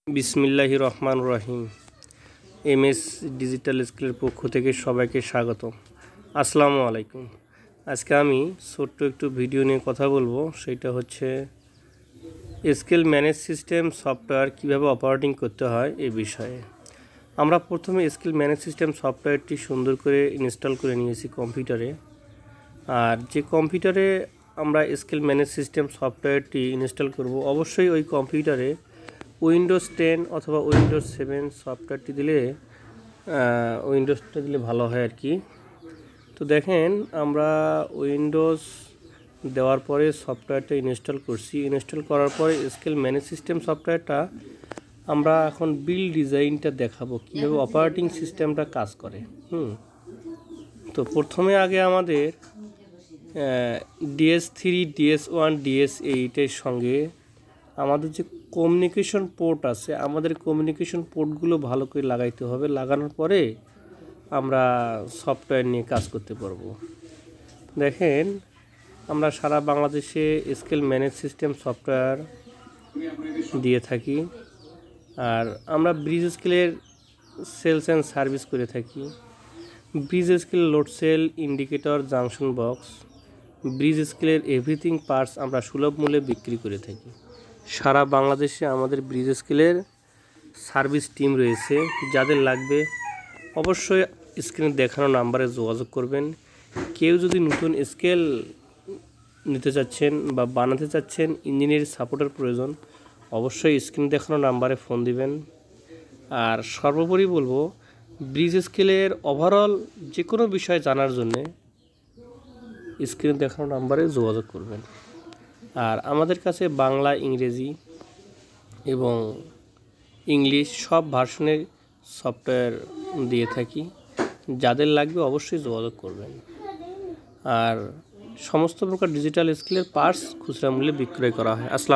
বিসমিল্লাহির রহমানির রহিম। MS digital স্কুলের পক্ষ থেকে সবাইকে স্বাগত। আসসালামু আলাইকুম। আজকে আমি ছোট্ট একটু ভিডিও নিয়ে কথা বলবো, সেটা হচ্ছে স্কেল ম্যানেজ সিস্টেম সফটওয়্যার কীভাবে অপারেটিং করতে হয় এই বিষয়ে। আমরা প্রথমে স্কেল ম্যানেজ সিস্টেম সফটওয়্যারটি সুন্দর করে ইনস্টল করে নিয়েছি কম্পিউটারে। আর যে কম্পিউটারে আমরা স্কেল ম্যানেজ সিস্টেম সফটওয়্যারটি ইনস্টল করব, অবশ্যই ওই কম্পিউটারে উইন্ডোজ 10 অথবা উইন্ডোজ 7 সফটওয়্যারটি দিলে উইন্ডোজটা দিলে ভালো হয় আর কি। তো দেখেন, আমরা উইন্ডোজ দেওয়ার পরে সফটওয়্যারটা ইনস্টল করছি। ইনস্টল করার পরে স্কেল ম্যানেজ সিস্টেম সফটওয়্যারটা আমরা এখন বিল্ড ডিজাইনটা দেখাবো কীভাবে অপারেটিং সিস্টেমটা কাজ করে। তো প্রথমে আগে আমাদের DS3, DS1, DS8-এর সঙ্গে আমাদের যে কমিউনিকেশন পোর্ট আছে, আমাদের কমিউনিকেশন পোর্টগুলো ভালো করে লাগাইতে হবে। লাগানোর পরে আমরা সফটওয়্যার নিয়ে কাজ করতে পারবো। দেখেন, আমরা সারা বাংলাদেশে স্কেল ম্যানেজ সিস্টেম সফটওয়্যার দিয়ে থাকি। আর আমরা ব্রিজ স্কেলের সেলস অ্যান্ড সার্ভিস করে থাকি। Bridge scale load cell, indicator, junction box, bridge স্কেলের এভরিথিং পার্টস আমরা সুলভ মূল্যে বিক্রি করে থাকি। সারা বাংলাদেশে আমাদের ব্রিজ স্কেলের সার্ভিস টিম রয়েছে। যাদের লাগবে অবশ্যই স্ক্রিনে দেখানো নাম্বারে যোগাযোগ করবেন। কেউ যদি নতুন স্কেল নিতে চাচ্ছেন বা বানাতে চাচ্ছেন, ইঞ্জিনিয়ারিং সাপোর্টের প্রয়োজন, অবশ্যই স্ক্রিনে দেখানো নাম্বারে ফোন দিবেন। আর সর্বোপরি বলবো, ব্রিজ স্কেলের ওভারঅল যে কোনো বিষয় জানার জন্যে স্ক্রিনে দেখানো নাম্বারে যোগাযোগ করবেন। আর আমাদের কাছে বাংলা, ইংরেজি এবং ইংলিশ সব ভার্সনের সফটওয়্যার দিয়ে থাকি। যাদের লাগবে অবশ্যই যোগাযোগ করবেন। আর সমস্ত প্রকার ডিজিটাল স্কেলের পার্টস খুচরা মূল্যে বিক্রয় করা হয়। আসসালাম।